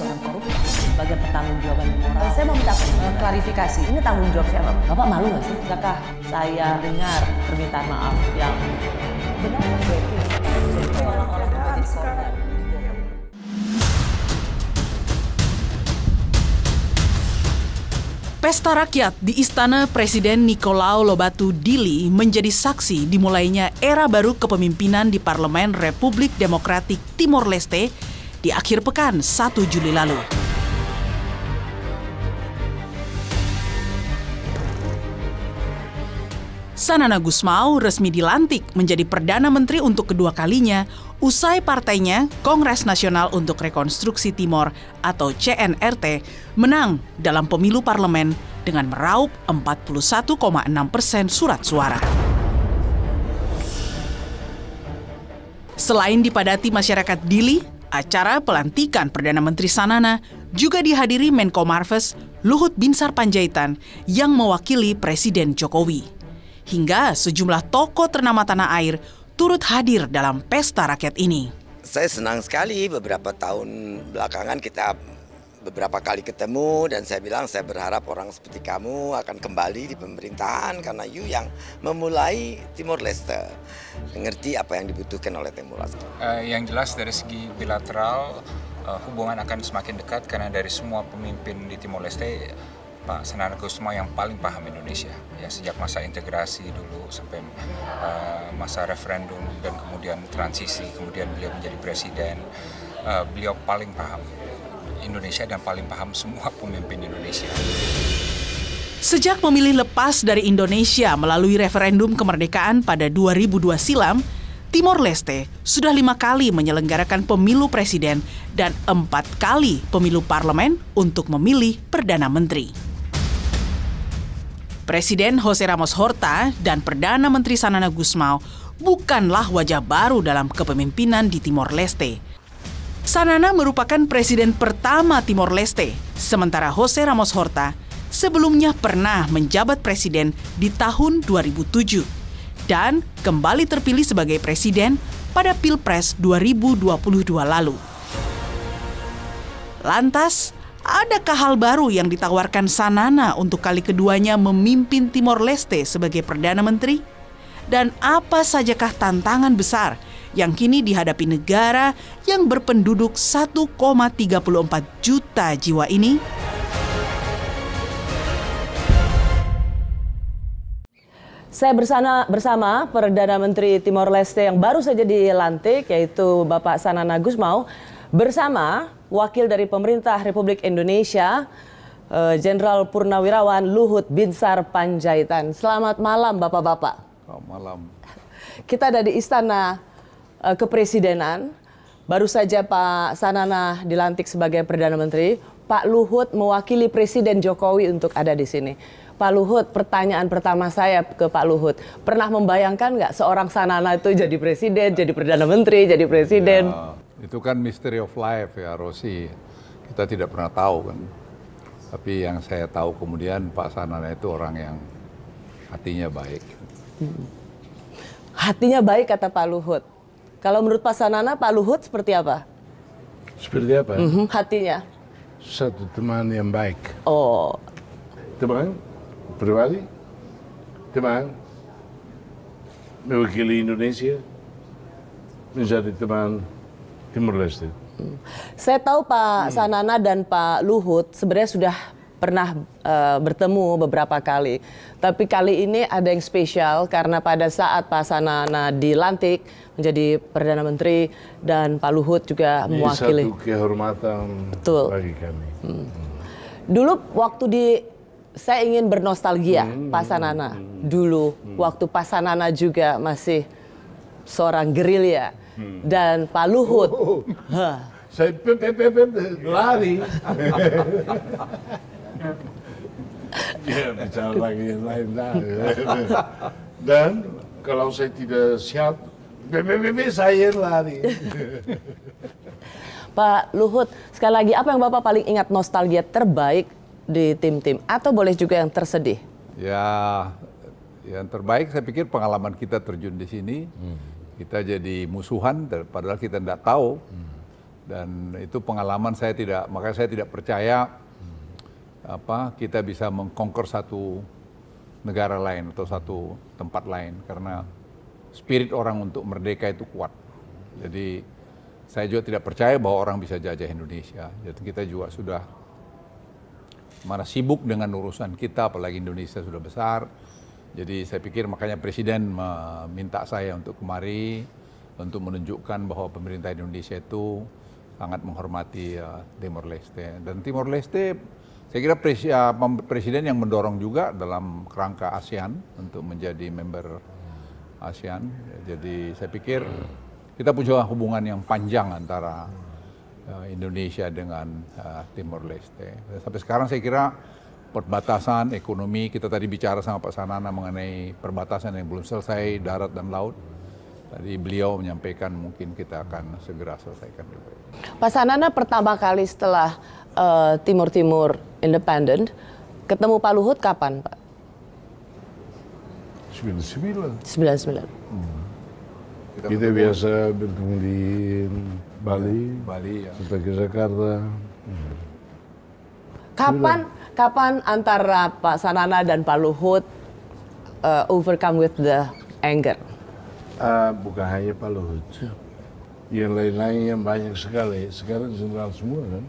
seorang koruptor sebagai pertanggungjawaban moral. Saya mau minta klarifikasi, ini tanggung jawab siapa? Bapak malu nggak sih? Apakah saya dengar permintaan maaf yang benar berarti orang-orang menjadi korban? Pesta rakyat di Istana Presiden Nicolau Lobato Dili menjadi saksi dimulainya era baru kepemimpinan di Parlemen Republik Demokratik Timor Leste di akhir pekan 1 Juli lalu. Sanana Gusmao resmi dilantik menjadi Perdana Menteri untuk kedua kalinya usai partainya Kongres Nasional untuk Rekonstruksi Timor atau CNRT menang dalam pemilu parlemen dengan meraup 41,6% surat suara. Selain dipadati masyarakat Dili, acara pelantikan Perdana Menteri Sanana juga dihadiri Menko Marves Luhut Binsar Panjaitan yang mewakili Presiden Jokowi. Hingga sejumlah tokoh ternama tanah air turut hadir dalam pesta rakyat ini. Saya senang sekali beberapa tahun belakangan kita beberapa kali ketemu dan saya bilang saya berharap orang seperti kamu akan kembali di pemerintahan karena you yang memulai Timor Leste. Mengerti apa yang dibutuhkan oleh Timor Leste. Yang jelas dari segi bilateral hubungan akan semakin dekat karena dari semua pemimpin di Timor Leste Pak Sanana Gusmao yang paling paham Indonesia ya sejak masa integrasi dulu sampai masa referendum dan kemudian transisi kemudian beliau menjadi presiden beliau paling paham Indonesia dan paling paham semua pemimpin Indonesia. Sejak memilih lepas dari Indonesia melalui referendum kemerdekaan pada 2002 silam, Timor Leste sudah 5 kali menyelenggarakan pemilu presiden dan 4 kali pemilu parlemen untuk memilih Perdana Menteri. Presiden José Ramos Horta dan Perdana Menteri Sanana Gusmao bukanlah wajah baru dalam kepemimpinan di Timor Leste. Sanana merupakan presiden pertama Timor Leste, sementara José Ramos Horta sebelumnya pernah menjabat presiden di tahun 2007 dan kembali terpilih sebagai presiden pada Pilpres 2022 lalu. Lantas, adakah hal baru yang ditawarkan Sanana untuk kali keduanya memimpin Timor Leste sebagai Perdana Menteri? Dan apa sajakah tantangan besar yang kini dihadapi negara yang berpenduduk 1,34 juta jiwa ini? Saya bersama Perdana Menteri Timor Leste yang baru saja dilantik, yaitu Bapak Sanana Gusmao, bersama Wakil dari Pemerintah Republik Indonesia, Jenderal Purnawirawan Luhut Binsar Panjaitan. Selamat malam, Bapak-Bapak. Selamat malam. Kita ada di Istana Kepresidenan. Baru saja Pak Sanana dilantik sebagai Perdana Menteri. Pak Luhut mewakili Presiden Jokowi untuk ada di sini. Pak Luhut, pertanyaan pertama saya ke Pak Luhut. Pernah membayangkan nggak seorang Sanana itu jadi presiden, jadi Perdana Menteri, jadi presiden? Ya, itu kan mystery of life ya, Rosi. Kita tidak pernah tahu kan. Tapi yang saya tahu kemudian Pak Sanana itu orang yang hatinya baik. Hatinya baik kata Pak Luhut. Kalau menurut Pak Sanana, Pak Luhut seperti apa? Seperti apa? Hatinya. Satu teman yang baik. Oh, Teman, pribadi, teman, mewakili Indonesia, menjadi teman Timor Leste. saya tahu Pak Sanana dan Pak Luhut sebenarnya sudah pernah bertemu beberapa kali. Tapi kali ini ada yang spesial karena pada saat Pak Sanana dilantik menjadi Perdana Menteri dan Pak Luhut juga Ini mewakili. satu kehormatan Betul. bagi kami. Dulu waktu saya ingin bernostalgia Pak Sanana. Dulu waktu Pak Sanana juga masih seorang gerilya. Dan Pak Luhut. Saya lari. Ya, bicara lagi yang lain dah. Dan kalau saya tidak siap, saya lari. Pak Luhut, sekali lagi apa yang Bapak paling ingat nostalgia terbaik di tim-tim? Atau boleh juga yang tersedih? Ya, yang terbaik saya pikir pengalaman kita terjun di sini. Kita jadi musuhan, padahal kita tidak tahu. Dan itu pengalaman makanya saya tidak percaya kita bisa mengkonquer satu negara lain atau satu tempat lain, karena spirit orang untuk merdeka itu kuat. Jadi saya juga tidak percaya bahwa orang bisa jajah Indonesia. Jadi kita juga sudah sibuk dengan urusan kita, apalagi Indonesia sudah besar. Jadi saya pikir makanya Presiden meminta saya untuk kemari untuk menunjukkan bahwa pemerintah Indonesia itu sangat menghormati Timor Leste. Dan Timor Leste saya kira Presiden yang mendorong juga dalam kerangka ASEAN untuk menjadi member ASEAN. Jadi saya pikir kita punya hubungan yang panjang antara Indonesia dengan Timor Leste. Sampai sekarang saya kira perbatasan ekonomi, kita tadi bicara sama Pak Sanana mengenai perbatasan yang belum selesai, darat dan laut. Tadi beliau menyampaikan mungkin kita akan segera selesaikan juga. Pak Sanana pertama kali setelah Timur Timur independen, ketemu Pak Luhut kapan, Pak? 99. 99. Kita biasa bertemu di Bali, ya. serta ke Jakarta. Kapan antara Pak Sanana dan Pak Luhut overcome with the anger? Bukan hanya Pak Luhut. Yang lain-lain yang banyak sekali. Sekarang jenderal semua kan.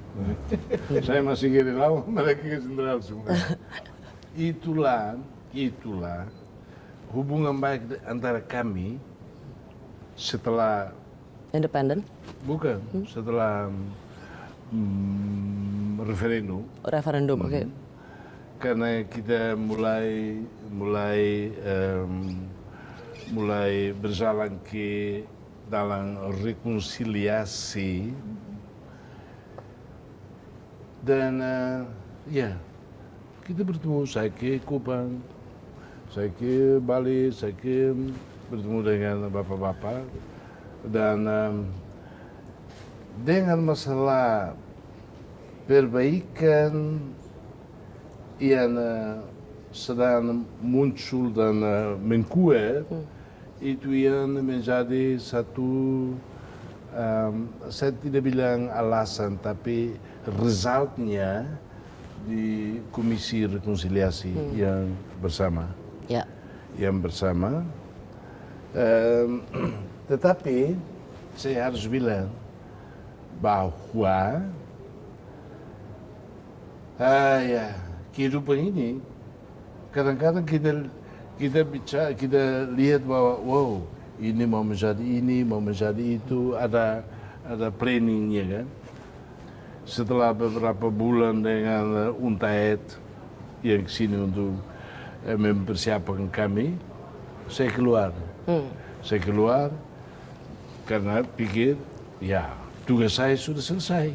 Saya masih gerilyawan, mereka jenderal semua. Itulah hubungan baik antara kami setelah Independen? bukan setelah referendum. Referendum, oke. Karena kita mulai berjalan ke dalam rekonsiliasi dan ya kita bertemu, saya ke Kupang, saya ke Bali, saya ke bertemu dengan bapak-bapak dan dengan masalah perbaikan yang sedang muncul dan menkuat, itu yang menjadi satu, saya tidak bilang alasan, tapi resultnya di Komisi Rekonsiliasi yang bersama. Ya. Yang bersama. Tetapi saya harus bilang bahwa kehidupan ini kadang-kadang kita lihat bahwa wow, ini mau menjadi itu, ada planningnya kan. Setelah beberapa bulan dengan UNTAED yang kesini untuk mempersiapkan kami, saya keluar. Saya keluar karena pikir ya tugas saya sudah selesai.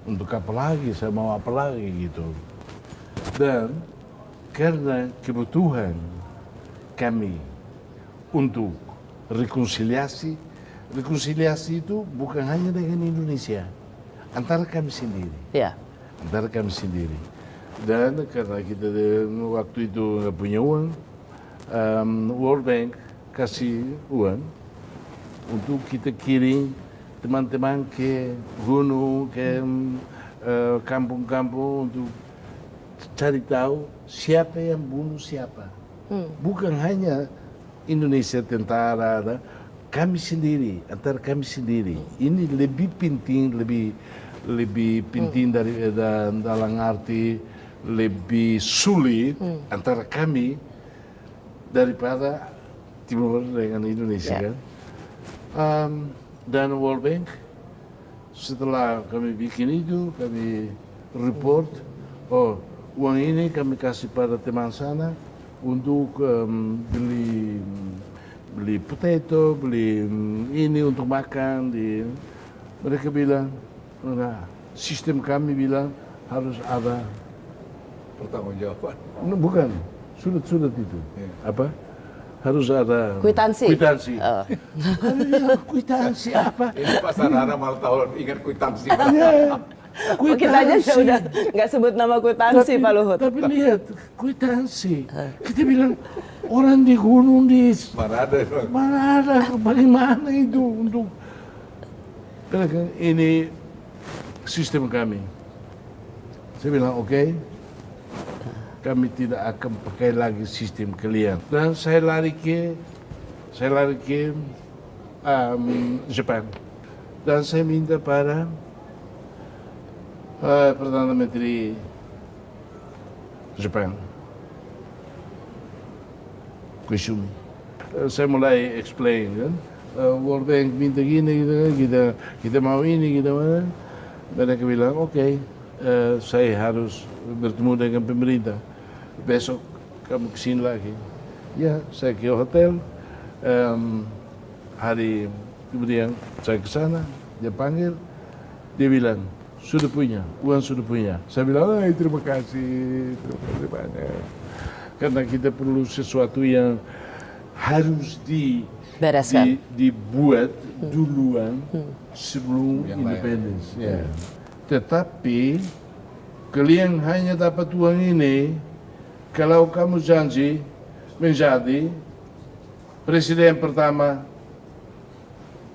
Untuk apa lagi, saya mau apa lagi gitu. Dan karena kebutuhan kami untuk rekonsiliasi itu bukan hanya dengan Indonesia, antara kami sendiri. Ya. Antara kami sendiri. Dan karena kita waktu itu nggak punya uang, World Bank kasih uang untuk kita kirim teman-teman ke gunung, ke kampung-kampung untuk cari tahu siapa yang bunuh siapa. Bukan hanya Indonesia tentara, kami sendiri, antara kami sendiri. Ini lebih penting, lebih penting dari dalam arti lebih sulit antara kami daripada Timur dengan Indonesia kan. Dan World Bank setelah kami bikin itu, kami report, uang ini kami kasih pada teman sana untuk beli potato, beli ini untuk makan. Mereka bilang, sistem kami bilang harus ada Pertanggungjawaban. bukan surat itu. Apa? Harus ada Kwitansi. Kami bilang kwitansi apa? Ini Pak Sanana malah tahu ingat kwitansi. Kita aja udah nggak sebut nama kwitansi, Pak Luhut. Tapi lihat, kwitansi. Kita bilang orang di gunung mana ada bagaimana itu untuk ini sistem kami. Saya bilang oke, kami tidak akan pakai lagi sistem kalian. Dan saya lari ke Jepang. Dan saya minta pada Perdana Menteri Jepang, Koizumi. Saya mulai explain kan, World Bank minta gini, kita mau ini, kita mana. Mereka bilang oke, saya harus bertemu dengan pemerintah. Besok kamu kesini lagi. Ya, saya ke hotel. Hari kemudian saya ke sana, dia panggil, dia bilang sudah punya, uang sudah punya. Saya bilang terima kasih banyak. Karena kita perlu sesuatu yang harus Bereskan. dibuat duluan sebelum independen. Ya. Tetapi kalian hanya dapat uang ini kalau kamu janji menjadi presiden pertama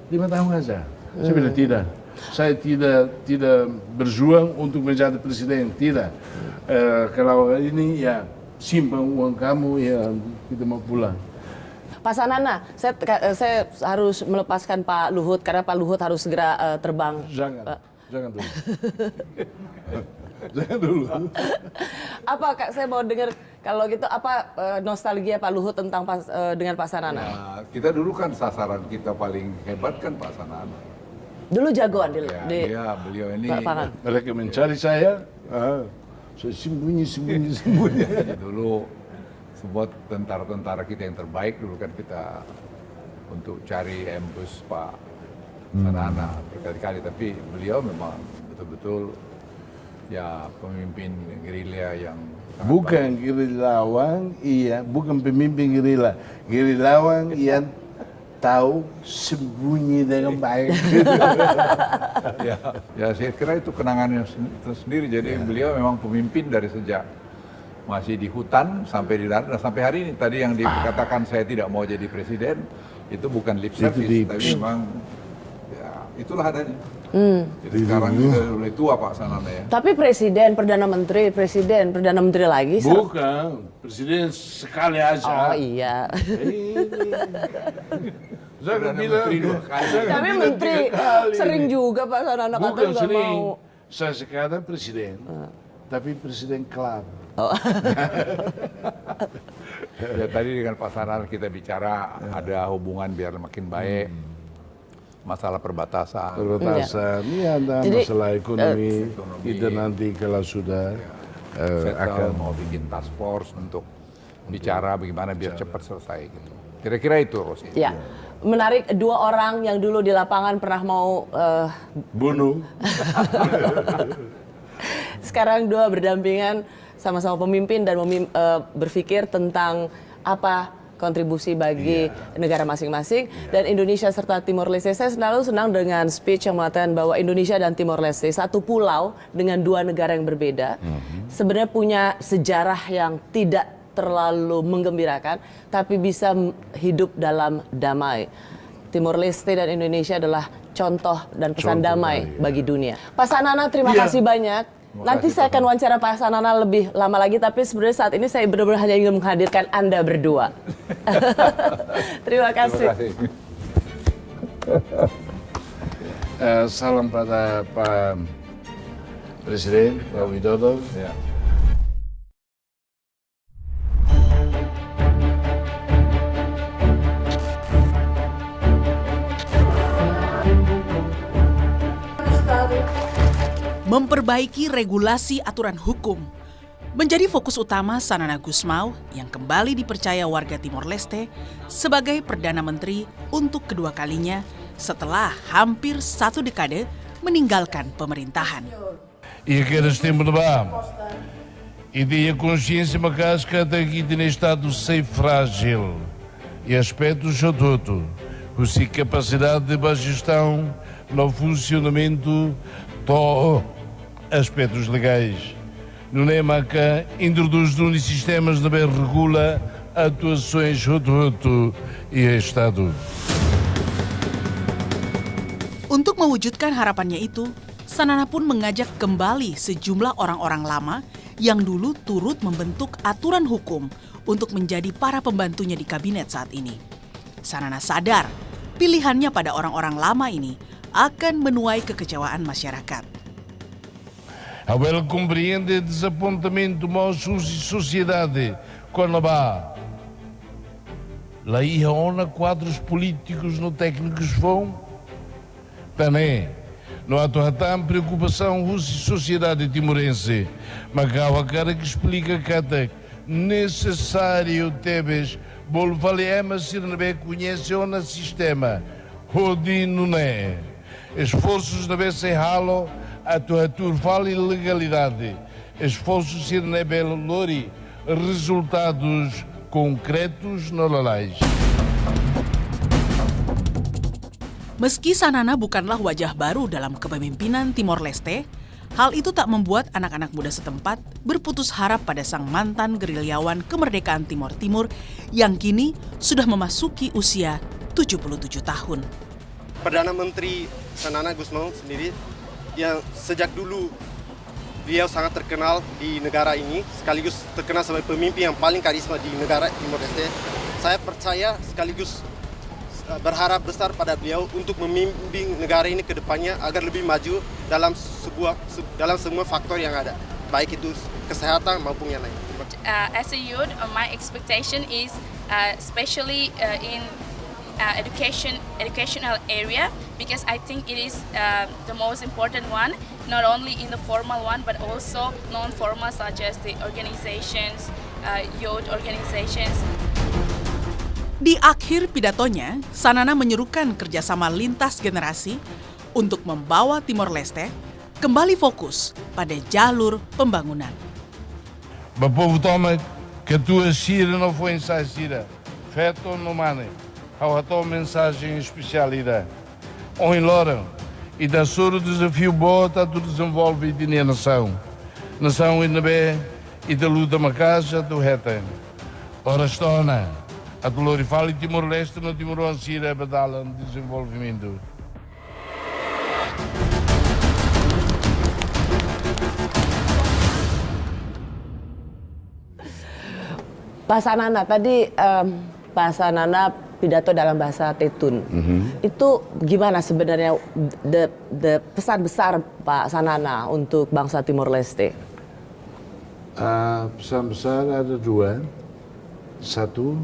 5 tahun saja. Saya bilang tidak. Saya tidak berjuang untuk menjadi presiden, tidak. Kalau ini ya simpan uang kamu, ya kita mau pulang. Pak Sanana, saya harus melepaskan Pak Luhut karena Pak Luhut harus segera terbang. Jangan dulu. Jangan dulu. Apa Kak, saya mau dengar kalau gitu apa nostalgia Pak Luhut tentang dengan Pak Sanana? Ya, kita dulu kan sasaran kita paling hebat kan Pak Sanana. Dulu jagoan di Ya, beliau ini lapangan. Mereka mencari saya sembunyi. dulu semua tentara-tentara kita yang terbaik dulu kan kita untuk cari embus Pak Sanana berkali-kali, tapi beliau memang betul-betul ya pemimpin gerilya yang Bukan gerilyawan, bukan pemimpin gerilya. Gerilyawan yang tahu sembunyi dengan baik. ya saya kira itu kenangannya sendiri. Jadi beliau memang pemimpin dari sejak masih di hutan sampai di darat. Dan sampai hari ini tadi yang dikatakan saya tidak mau jadi presiden itu bukan lip service, tapi memang ya itulah adanya. Jadi sekarang juga mulai tua Pak Sanana ya. Tapi presiden, perdana menteri lagi. Bukan, presiden sekali aja. Oh iya. Jangan Perdana bilang. Menteri 2 kali. Tapi menteri sering juga Pak Sanana kata Bukan nggak sering. mau. Saya sekarang presiden, tapi presiden klub. Ya tadi dengan Pak Sanana kita bicara ada hubungan biar makin baik. Masalah perbatasan. Ini ada Jadi, masalah ekonomi. Kita nanti kalau sudah akan mau bikin task force untuk bicara bagaimana biar cepat selesai gitu. Kira-kira itu Rosi. Ya, menarik 2 orang yang dulu di lapangan pernah mau bunuh. sekarang 2 berdampingan sama-sama pemimpin dan berpikir tentang apa kontribusi bagi negara masing-masing dan Indonesia serta Timor Leste. Saya selalu senang dengan speech yang mengatakan bahwa Indonesia dan Timor Leste satu pulau dengan 2 negara yang berbeda sebenarnya punya sejarah yang tidak terlalu menggembirakan tapi bisa hidup dalam damai. Timor Leste dan Indonesia adalah contoh dan pesan damai bagi dunia. Pak Sanana, terima kasih banyak. Nanti saya akan wawancara Pak Sanana lebih lama lagi, tapi sebenarnya saat ini saya benar-benar hanya ingin menghadirkan Anda berdua. Terima kasih. Salam pada Pak Presiden, Pak Widodo. Ya. Memperbaiki regulasi aturan hukum menjadi fokus utama Sanana Gusmao yang kembali dipercaya warga Timor Leste sebagai Perdana Menteri untuk kedua kalinya setelah hampir 1 dekade meninggalkan pemerintahan. E aqueles tempos de bar. E tinha consciência macas que até aqui tinha estado sem frágil. E aspecto chototo. Com capacidade de gestão no funcionamento do aspectos legais. No NEMACA, introduz sistemas de regula atuações roto e Estado. Untuk mewujudkan harapannya itu, Sanana pun mengajak kembali sejumlah orang-orang lama yang dulu turut membentuk aturan hukum untuk menjadi para pembantunya di kabinet saat ini. Sanana sadar pilihannya pada orang-orang lama ini akan menuai kekecewaan masyarakat. Ela compreende desapontamento mau sociedade quando há lá ia ona quadros políticos no técnicos vão também não há tanta preocupação sociedade timorense mas há cara que explica que até necessário tebes bol valema sirnebe conhece o sistema rodi não é esforços na vez se halo a tua turval ilegalidade esforços sirnebe lori resultados konkretus nololais. Meski Sanana bukanlah wajah baru dalam kepemimpinan Timor Leste, hal itu tak membuat anak-anak muda setempat berputus harap pada sang mantan gerilyawan kemerdekaan Timor Timur yang kini sudah memasuki usia 77 tahun. Perdana Menteri Sanana Gusmao sendiri yang sejak dulu beliau sangat terkenal di negara ini, sekaligus terkenal sebagai pemimpin yang paling karisma di negara Timor Leste. Saya percaya sekaligus berharap besar pada beliau untuk memimpin negara ini ke depannya agar lebih maju dalam semua faktor yang ada, baik itu kesehatan maupun yang lain. As a youth, my expectation is especially in educational area, because I think it is the most important one, not only in the formal one but also non-formal, such as the organizations, youth organizations. Di akhir pidatonya, Sanana menyerukan kerjasama lintas generasi untuk membawa Timor Leste kembali fokus pada jalur pembangunan. O povo toma que a tua Sira não foi ensaio Sira, feto no mane, ao a tua mensagem especialidade. On Loren, e da soro desafio bota tu desenvolve de nação. Nação inebe e da luta macaja do reten. Ora estona, a glorifal e Timor-Leste no Timor-Ansira badalam desenvolvimento. Pak Sanana, tadi Pak Sanana pidato dalam bahasa Tetun. Itu gimana sebenarnya pesan besar Pak Sanana untuk bangsa Timor Leste? Pesan besar ada dua. Satu,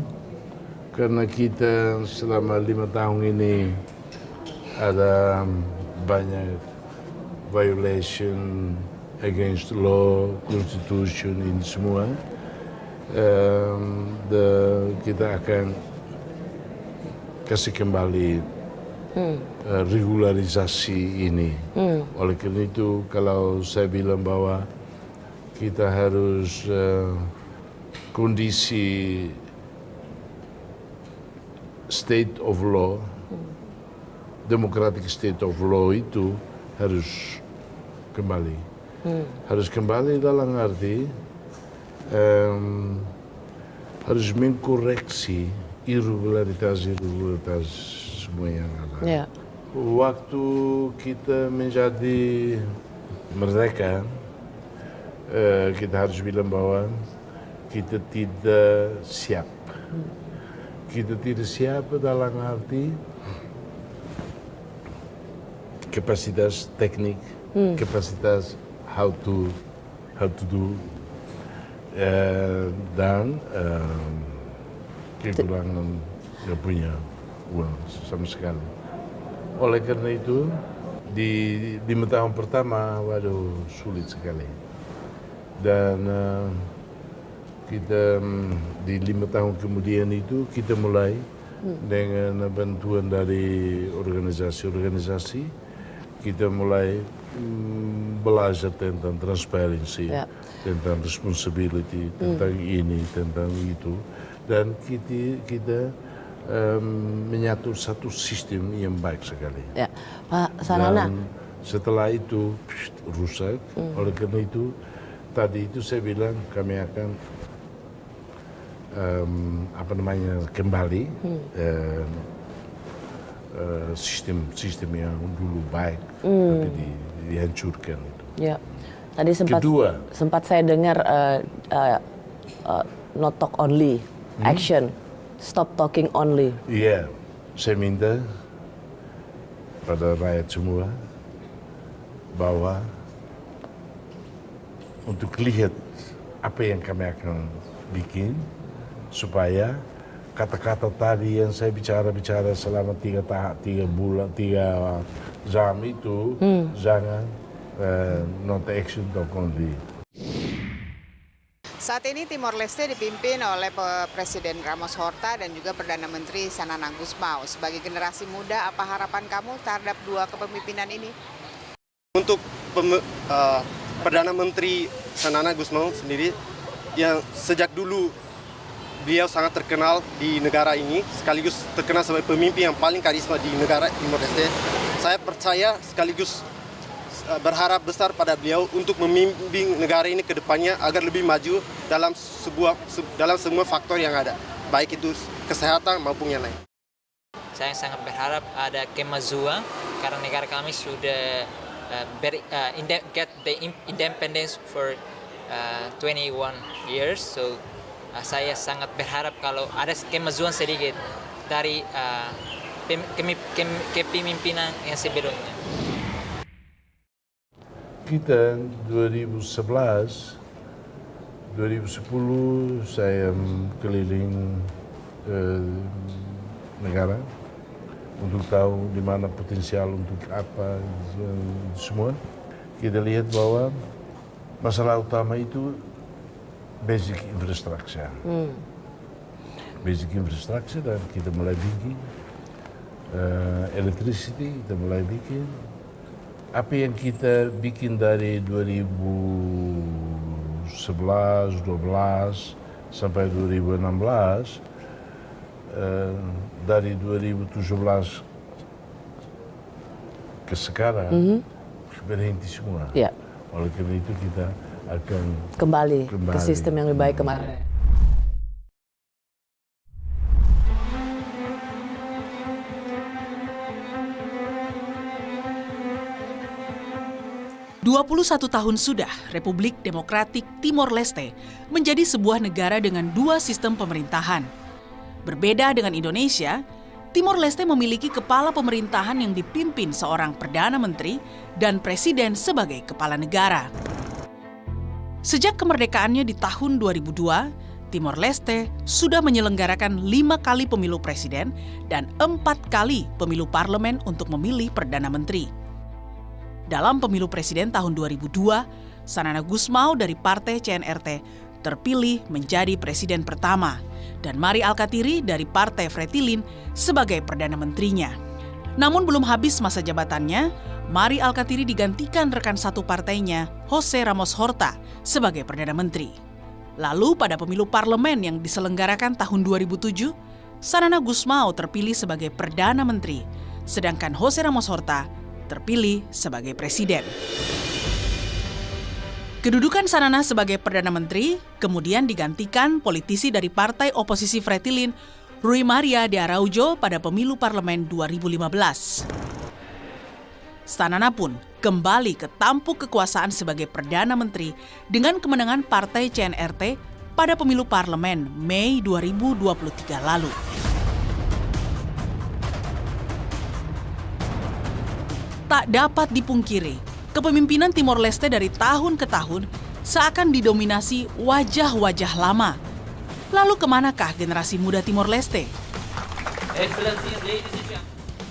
karena kita selama 5 tahun ini ada banyak violation against law, constitution ini semua. Kita akan kasih kembali regularisasi ini. Oleh karena itu, kalau saya bilang bahwa kita harus kondisi state of law, democratic state of law itu harus kembali. Harus kembali dalam arti harus mengkoreksi irregularitas semua yang ada. Ya. Waktu kita menjadi merdeka, kita harus bilang bahwa kita tidak siap. Kita tidak siap dalam arti kapasitas teknik, kapasitas how to do, dan kekurangan nggak punya uang sama sekali. Oleh karena itu, di 5 tahun pertama, waduh sulit sekali. Dan kita di 5 tahun kemudian itu kita mulai dengan bantuan dari organisasi-organisasi, kita mulai belajar tentang transparansi, tentang responsibility, tentang ini, tentang itu, dan kita menyatu satu sistem yang baik sekali. Ya, Pak Sanana. Dan setelah itu rusak, oleh karena itu tadi itu saya bilang kami akan kembali sistem yang dulu baik tapi dihancurkan itu. Ya, tadi Kedua. sempat saya dengar not talk only, action, stop talking only. Iya, saya minta pada rakyat semua bahwa untuk lihat apa yang kami akan bikin supaya kata-kata tadi yang saya bicara selama 3 jam itu jangan not action talk only. Saat ini Timor Leste dipimpin oleh Presiden Ramos Horta dan juga Perdana Menteri Sanana Gusmao. Sebagai generasi muda, apa harapan kamu terhadap dua kepemimpinan ini? Untuk Perdana Menteri Sanana Gusmao sendiri, yang sejak dulu beliau sangat terkenal di negara ini, sekaligus terkenal sebagai pemimpin yang paling karisma di negara Timor Leste. Saya percaya sekaligus berharap besar pada beliau untuk memimpin negara ini ke depannya agar lebih maju dalam semua faktor yang ada, baik itu kesehatan maupun yang lain. Saya sangat berharap ada kemajuan karena negara kami sudah get the independence for 21 years. So saya sangat berharap kalau ada kemajuan sedikit dari kepemimpinan yang sebelumnya. Kita 2011, 2010 saya keliling negara untuk tahu di mana potensial untuk apa semua. Kita lihat bahwa masalah utama itu basic infrastructure. Basic infrastructure dan kita mulai bikin electricity, kita mulai bikin. Apa yang kita bikin dari 2011, 12 sampai 2016, dari 2017 ke sekarang berhenti semua. Ya. Oleh karena itu kita akan Kembali ke sistem yang lebih baik kemarin. 21 tahun sudah Republik Demokratik Timor Leste menjadi sebuah negara dengan dua sistem pemerintahan. Berbeda dengan Indonesia, Timor Leste memiliki kepala pemerintahan yang dipimpin seorang Perdana Menteri dan Presiden sebagai kepala negara. Sejak kemerdekaannya di tahun 2002, Timor Leste sudah menyelenggarakan 5 kali pemilu presiden dan 4 kali pemilu parlemen untuk memilih Perdana Menteri. Dalam pemilu presiden tahun 2002, Sanana Gusmao dari Partai CNRT terpilih menjadi presiden pertama dan Mari Alkatiri dari Partai Fretilin sebagai Perdana Menterinya. Namun belum habis masa jabatannya, Mari Alkatiri digantikan rekan satu partainya, Jose Ramos Horta, sebagai Perdana Menteri. Lalu pada pemilu parlemen yang diselenggarakan tahun 2007, Sanana Gusmao terpilih sebagai Perdana Menteri, sedangkan Jose Ramos Horta terpilih sebagai presiden. Kedudukan Sanana sebagai Perdana Menteri kemudian digantikan politisi dari partai oposisi Fretilin, Rui Maria de Araujo pada pemilu parlemen 2015. Sanana pun kembali ke tampuk kekuasaan sebagai Perdana Menteri dengan kemenangan partai CNRT pada pemilu parlemen Mei 2023 lalu. Tak dapat dipungkiri, kepemimpinan Timor Leste dari tahun ke tahun seakan didominasi wajah-wajah lama. Lalu kemanakah generasi muda Timor Leste?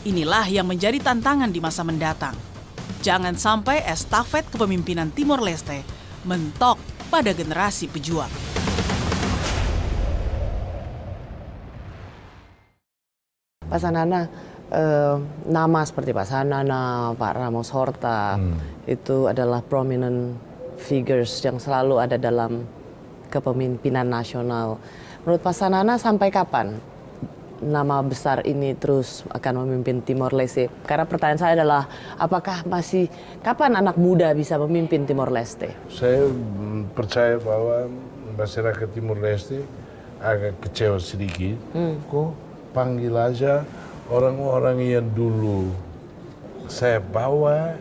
Inilah yang menjadi tantangan di masa mendatang. Jangan sampai estafet kepemimpinan Timor Leste mentok pada generasi pejuang. Pak Sanana, nama seperti Pak Sanana, Pak Ramos Horta, itu adalah prominent figures yang selalu ada dalam kepemimpinan nasional. Menurut Pak Sanana, sampai kapan nama besar ini terus akan memimpin Timor Leste? Karena pertanyaan saya adalah, apakah kapan anak muda bisa memimpin Timor Leste? Saya percaya bahwa masyarakat Timor Leste agak kecewa sedikit. Kok panggil aja orang-orang yang dulu saya bawa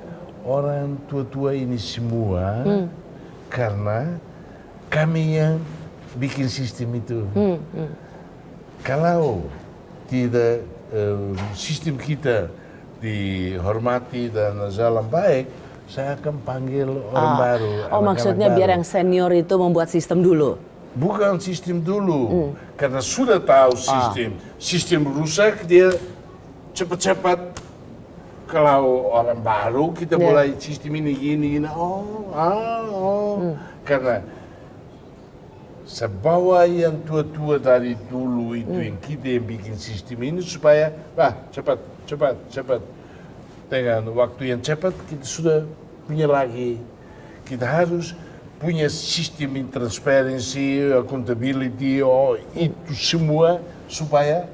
orang tua-tua ini semua karena kami yang bikin sistem itu. Kalau tidak sistem kita dihormati dan jalan baik, saya akan panggil orang baru. Oh, maksudnya biar yang senior itu membuat sistem dulu? Bukan sistem dulu, karena sudah tahu sistem rusak dia cepat-cepat. Kalau orang baru kita mulai sistem ini gini, karena saya bawa yang tua-tua dari dulu itu yang kita yang bikin sistem ini supaya cepat. Dengan waktu yang cepat kita sudah punya lagi. Kita harus punya sistem transparansi, accountability, itu semua supaya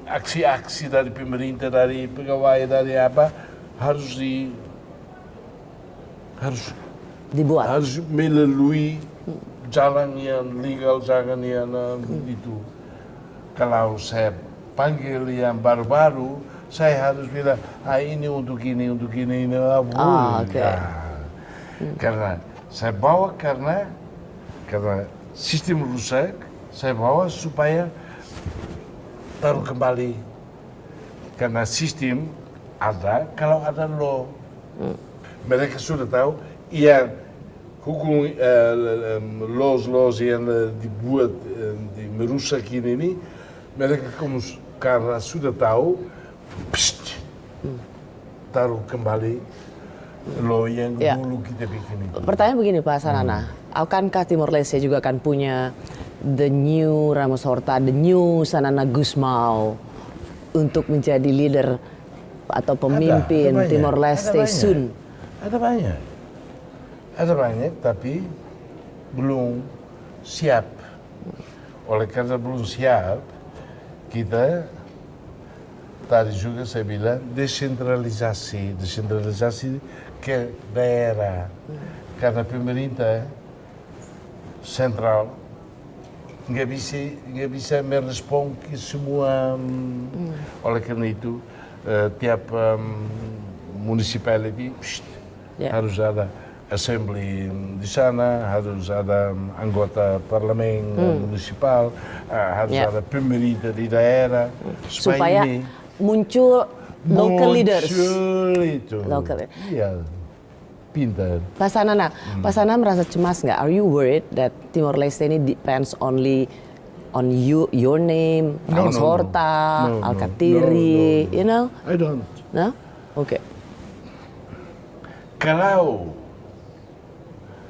aksi-aksi dari pemerintah, dari pegawai, dari apa harus dibuat, harus melalui jalan yang legal, jalan yang itu. Kalau saya panggil yang baru-baru, saya harus bilang, ini untuk ini. Karena saya bawa karena sistem rusak, saya bawa supaya taruh kembali. Karena sistem ada, kalau ada law. Mereka sudah tahu, yang hukum laws yang dibuat, merusak ini, mereka karena sudah tahu, taruh kembali law yang dulu kita bikin itu. Pertanyaan begini Pak Sanana, akankah Timor Leste juga akan punya the new Ramos Horta, the new Sanana Gusmao untuk menjadi leader atau pemimpin Timor Leste soon? Ada banyak, tapi belum siap. Oleh karena belum siap, kita tadi juga saya bilang desentralisasi ke daerah. Karena pemerintah sentral nggak bisa merespon ke semua. Oleh karena itu tiap municipality harus ada assembly di sana, harus ada anggota parlemen municipal, harus ada pemerintah di daerah supaya ini muncul local leaders. Itu. Iya, pintar. Pak Sanana, Pak Sanana merasa cemas nggak? Are you worried that Timor Leste ini depends only on your name, Ramos Horta, Alkatiri, you know? I don't. No? Oke. Kalau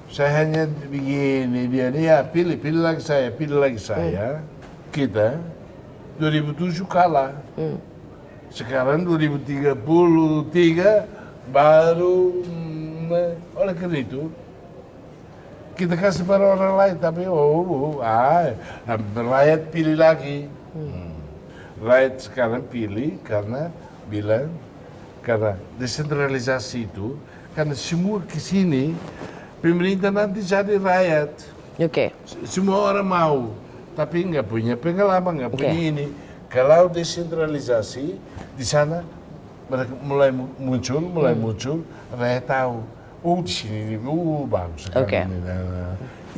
saya hanya begini, dia pilih lagi saya, kita 2007 kalah. Sekarang 2033 baru, oleh karena itu kita kasih pada orang lain, tapi rakyat pilih lagi. Rakyat sekarang pilih karena desentralisasi itu, karena semua ke sini pemerintah nanti jadi rakyat. Semua orang mau, tapi nggak punya pengalaman, nggak punya ini. Kalau desentralisasi di sana mereka mulai muncul, rakyat tahu. Di sini bagus sekali.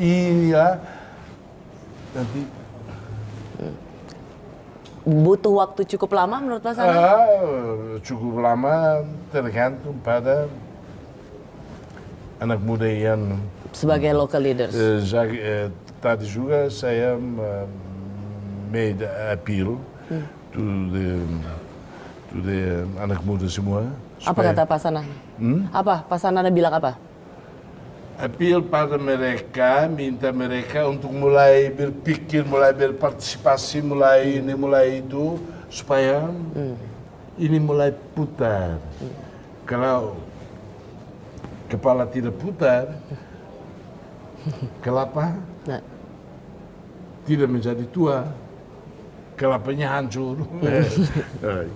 Inilah nanti. Butuh waktu cukup lama menurut Pak Sanana? Cukup lama, tergantung pada anak muda yang sebagai local leaders. Tadi juga saya made appeal to the anak muda semua. Apa kata Pak Sanana? Apa Pak Sanana bilang apa? Appeal pada mereka, minta mereka untuk mulai berpikir, mulai berpartisipasi, mulai itu supaya ini mulai putar. Kalau kepala tidak putar, kelapa tidak menjadi tua, kelapanya hancur.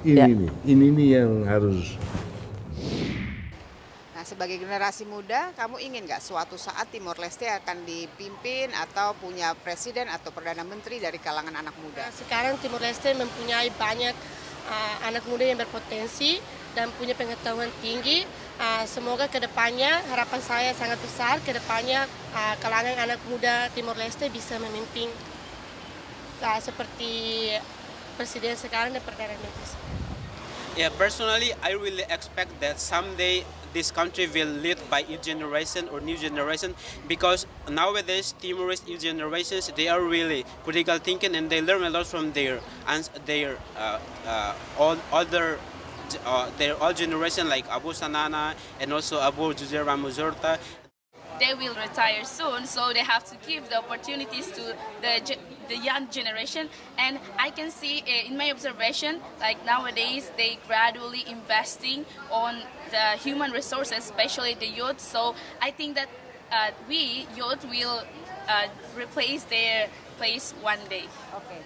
Ini yang harus. Nah, sebagai generasi muda, kamu ingin nggak suatu saat Timor Leste akan dipimpin atau punya presiden atau perdana menteri dari kalangan anak muda? Sekarang Timor Leste mempunyai banyak anak muda yang berpotensi dan punya pengetahuan tinggi. Semoga kedepannya, harapan saya sangat besar, kedepannya kalangan anak muda Timor Leste bisa memimpin seperti presiden sekarang dan perdana menteri. Yeah, personally, I really expect that someday this country will lead by youth generation or new generation, because nowadays Timorese youth generations, they are really critical thinking and they learn a lot from their old generation like Abu Sanana and also Abu Jose Ramos Horta. They will retire soon, so they have to give the opportunities to the young generation. And I can see in my observation, like nowadays, they gradually investing on the human resources, especially the youth. So I think that we youth will replace their place one day. Oke.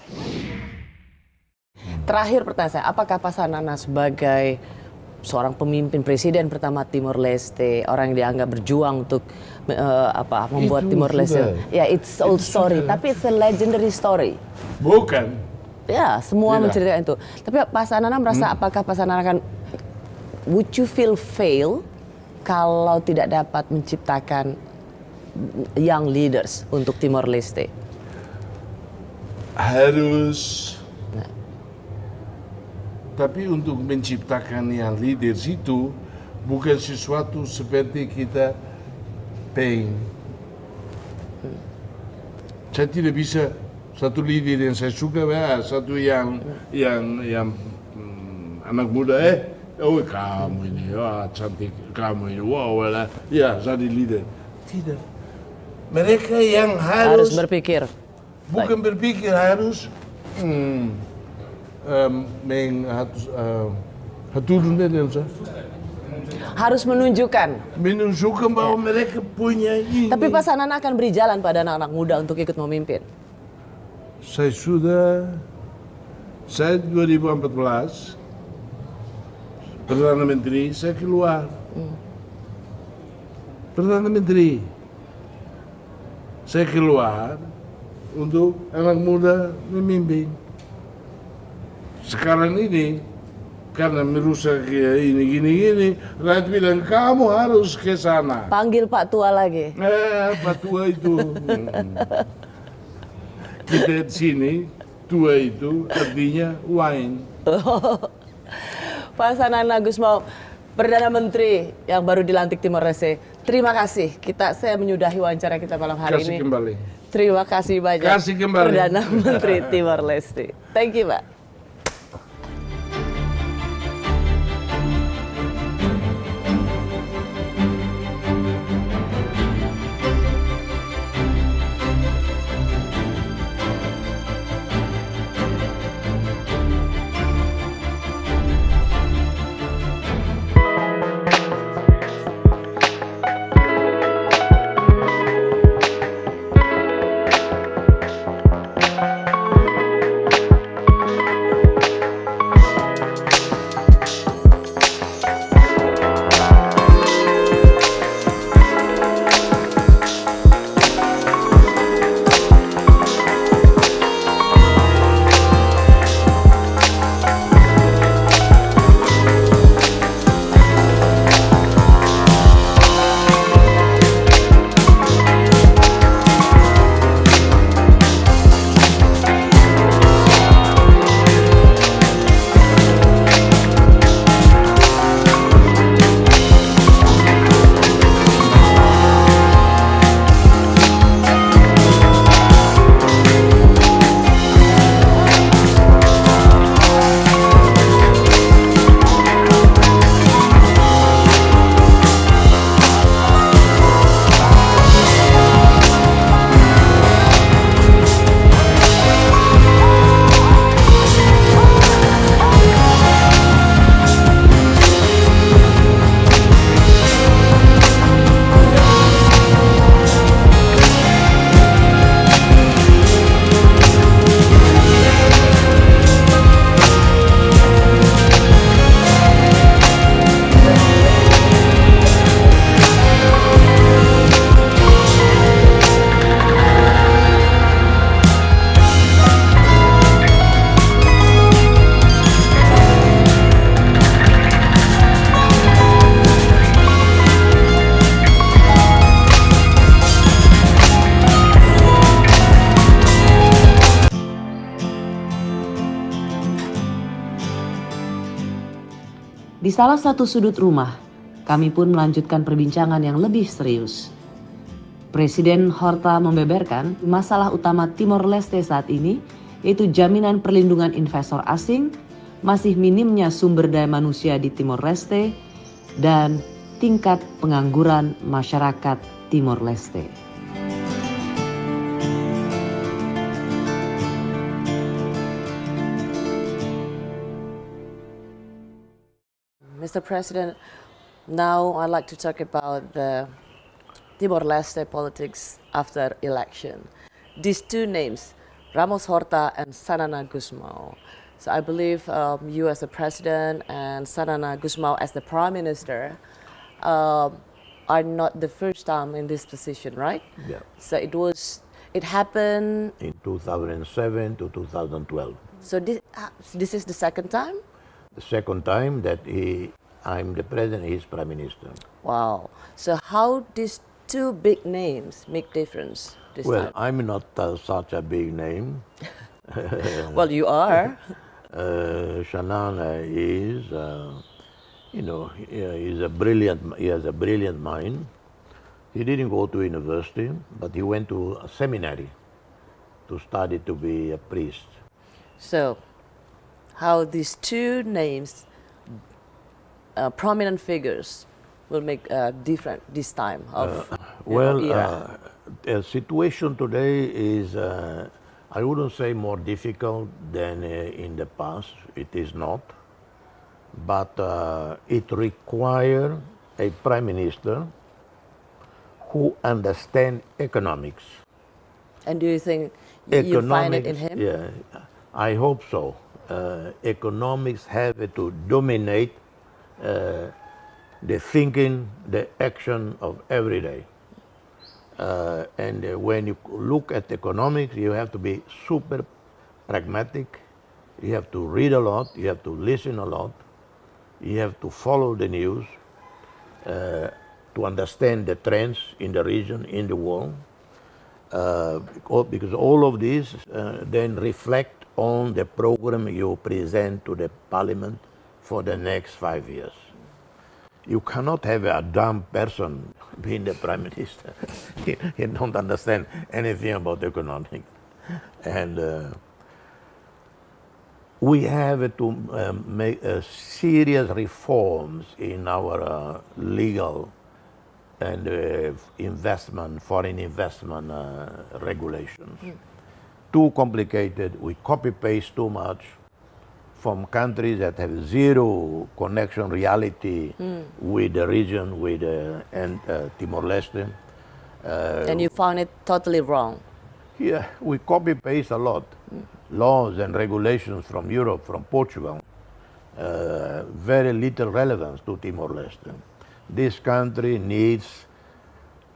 Terakhir pertanyaan saya, apakah Pak Sanana sebagai seorang pemimpin presiden pertama Timor Leste, orang yang dianggap berjuang untuk membuat Itu Timor Leste, sudah. ya it's old story, tapi it's a legendary story. Bukan. Ya, semua Tidak. menceritakan itu. Tapi Pak Sanana merasa apakah Pak Sanana akan, would you feel fail kalau tidak dapat menciptakan young leaders untuk Timor Leste? Harus. Tapi untuk menciptakan yang leaders itu bukan sesuatu seperti kita pengen. Saya tidak bisa satu leader yang saya suka, satu yang anak muda, oh kamu ini, cantik kamu ini, wow lah, ya jadi leader. Tidak. Mereka yang Harus berpikir. bukan berpikir harus Harus menunjukkan. menunjukkan bahwa mereka punya ini. Tapi Pak Sanana akan beri jalan pada anak-anak muda untuk ikut memimpin. Saya 2014 Perdana Menteri, saya keluar. Perdana Menteri, saya keluar untuk anak muda memimpin. Sekarang ini karena merusak ini gini, rakyat bilang kamu harus ke sana. Panggil Pak Tua lagi. Pak Tua itu. Kita di sini, tua itu artinya wine. Pak Sanana Gusmao, Perdana Menteri yang baru dilantik Timor Leste. Terima kasih. Saya menyudahi wawancara kita malam hari Kasih ini. kembali. Terima kasih banyak. Kasih kembali. Perdana Menteri Timor Leste. Thank you, Pak. Di salah satu sudut rumah, kami pun melanjutkan perbincangan yang lebih serius. Presiden Horta membeberkan masalah utama Timor Leste saat ini, yaitu jaminan perlindungan investor asing, masih minimnya sumber daya manusia di Timor Leste, dan tingkat pengangguran masyarakat Timor Leste. Mr. President, now I'd like to talk about the Timor-Leste politics after election. These two names, Ramos Horta and Sanana Gusmao. So I believe you as the president and Sanana Gusmao as the prime minister are not the first time in this position, right? Yeah. So it happened In 2007 to 2012. So this is the second time? The second time that I'm the president, he's prime minister. Wow. So how these two big names make difference this Well, time? I'm not such a big name. Well, you are. Shanana is, he has a brilliant mind. He didn't go to university, but he went to a seminary to study to be a priest. So, how these two names, prominent figures, will make a difference this time of era? The situation today is, I wouldn't say more difficult than in the past. It is not, but it requires a prime minister who understands economics. And do you think you find it in him? Yeah, I hope so. Economics have to dominate the thinking, the action of every day. And when you look at economics, you have to be super pragmatic. You have to read a lot. You have to listen a lot. You have to follow the news to understand the trends in the region, in the world. Because all of these then reflect on the program you present to the parliament for the next 5 years. You cannot have a dumb person being the prime minister. He don't understand anything about economics. And we have to make serious reforms in our legal and foreign investment regulations. Too complicated, we copy-paste too much from countries that have zero connection reality with the region, with Timor-Leste. And you found it totally wrong. Yeah, we copy-paste a lot. Laws and regulations from Europe, from Portugal. Very little relevance to Timor-Leste. This country needs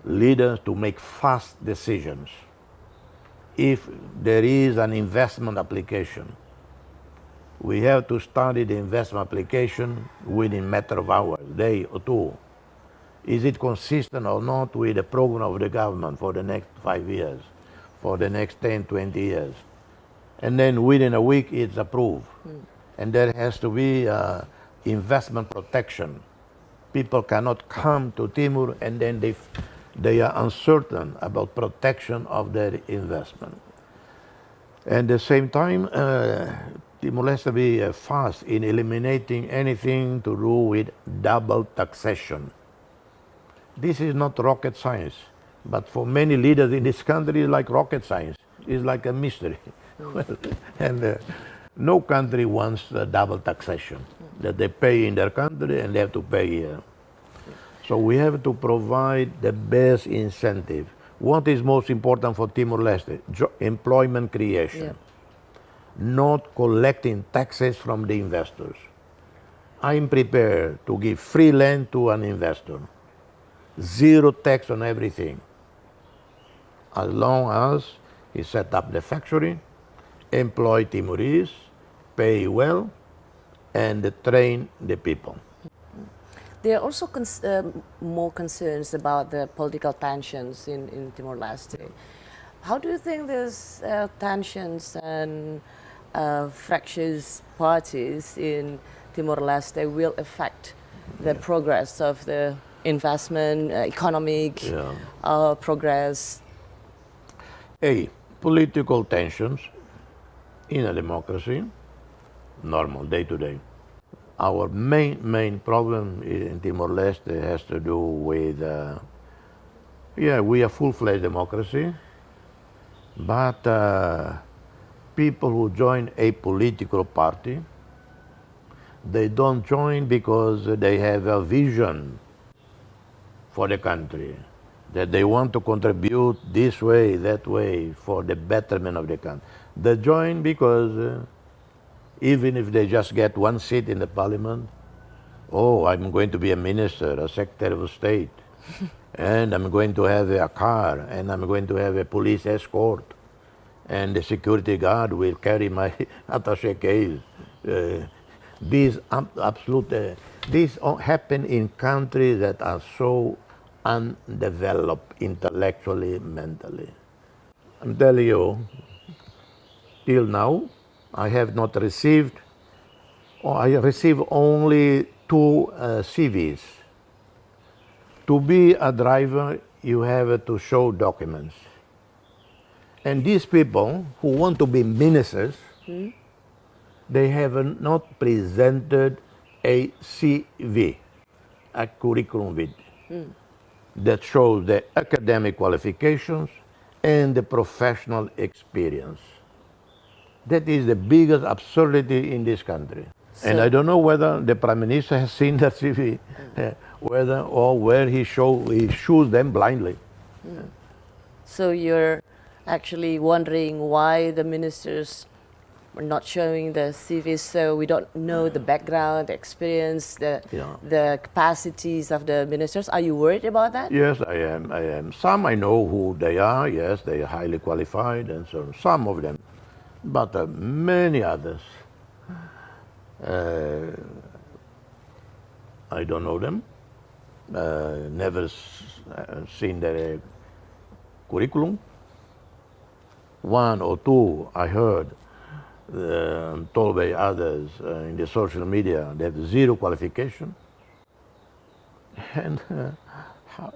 leaders to make fast decisions. If there is an investment application, we have to study the investment application within a matter of hours, day or two. Is it consistent or not with the program of the government for the next 5 years, for the next 10, 20 years? And then within a week, it's approved. And there has to be investment protection. People cannot come to Timor and then they are uncertain about protection of their investment. At the same time, Timor-Leste be fast in eliminating anything to do with double taxation. This is not rocket science, but for many leaders in this country, it's like rocket science. It's like a mystery. And no country wants double taxation, that they pay in their country and they have to pay here. So we have to provide the best incentive. What is most important for Timor-Leste? Employment creation. Not collecting taxes from the investors. I'm prepared to give free land to an investor. Zero tax on everything. As long as he set up the factory, employ Timorese, pay well, and train the people. There are also more concerns about the political tensions in Timor-Leste. How do you think these tensions and fractious parties in Timor-Leste will affect the progress of the investment, economic progress? Political tensions in a democracy, normal, day to day. Our main problem in Timor-Leste has to do with, we are full-fledged democracy, but people who join a political party, they don't join because they have a vision for the country, that they want to contribute this way, that way, for the betterment of the country. They join because even if they just get one seat in the parliament, I'm going to be a minister, a secretary of state, and I'm going to have a car, and I'm going to have a police escort, and the security guard will carry my attaché case. These happen in countries that are so undeveloped intellectually, mentally. I'm telling you, till now, I have not received, I received only 2 CVs. To be a driver, you have to show documents. And these people who want to be ministers, they have not presented a CV, a curriculum vitae, that shows the academic qualifications and the professional experience. That is the biggest absurdity in this country. And I don't know whether the Prime Minister has seen that CV, where he shows them blindly. So you're actually wondering why the ministers are not showing the CVs, so we don't know the background, the experience, the capacities of the ministers. Are you worried about that? Yes, I am. Some I know who they are. Yes, they are highly qualified, and so on. Some of them. But many others, I don't know them, never seen their curriculum. 1 or 2 I heard, told by others in the social media, they have 0 qualification. And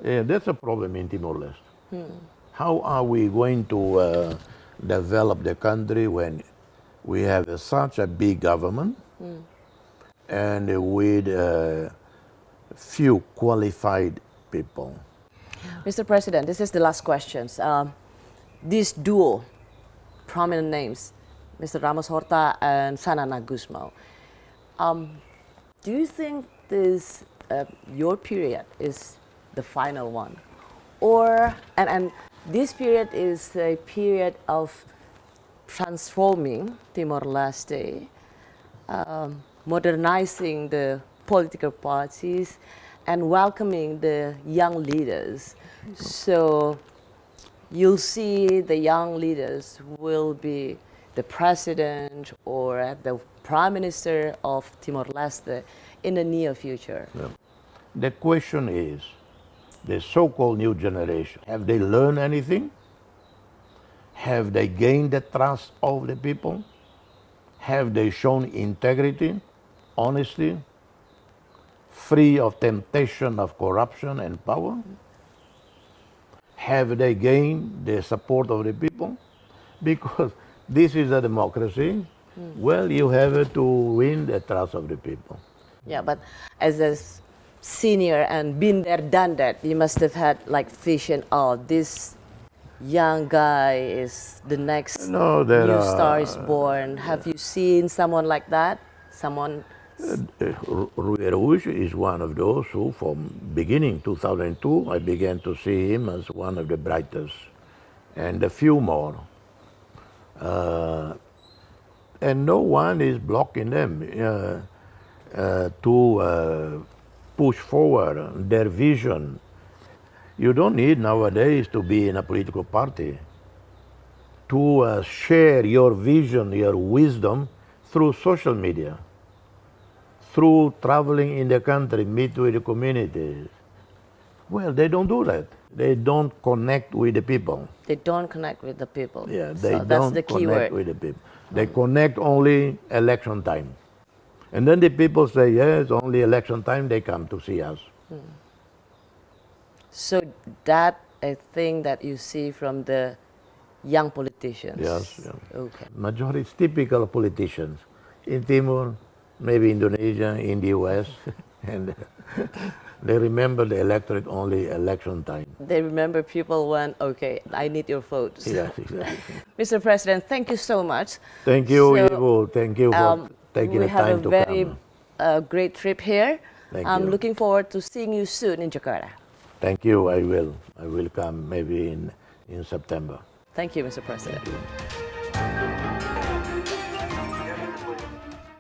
that's a problem in Timor-Leste. How are we going to develop the country when we have such a big government and with few qualified people? Mr. President, this is the last question. This duo, prominent names, Mr. Ramos Horta and Sanana Gusmao, do you think this your period is the final one, and this period is a period of transforming Timor-Leste, modernizing the political parties, and welcoming the young leaders? So you'll see the young leaders will be the president or the prime minister of Timor-Leste in the near future. Yeah. The question is, the so-called new generation, have they learned anything? Have they gained the trust of the people? Have they shown integrity, honesty, free of temptation of corruption and power? Have they gained the support of the people? Because this is a democracy. Well, you have to win the trust of the people. Yeah, but as a senior and been there, done that, you must have had like vision, this young guy is the next new star is born. Have you seen someone like that? Someone? Rui Araújo is one of those who, from beginning 2002, I began to see him as one of the brightest, and a few more. And no one is blocking them to push forward their vision. You don't need nowadays to be in a political party to share your vision, your wisdom through social media, through traveling in the country, meet with the communities. Well, they don't do that. They don't connect with the people. They don't connect with the people. Yeah, they so don't that's the key connect word. with the people. They connect only election time. And then the people say, yes, only election time they come to see us. So that a thing that you see from the young politicians. Yes. Yeah. Okay. Majority is typical politicians. In Timor, maybe Indonesia, in the US, and they remember the electorate only election time. They remember people when, okay, I need your votes. Yes, exactly. Mr. President, thank you so much. Thank you, So, Ibu. Thank you for taking the time to We have a very come. great trip here. Thank I'm you. looking forward to seeing you soon in Jakarta. Thank you. I will. I will come maybe in September. Thank you, Mr. President.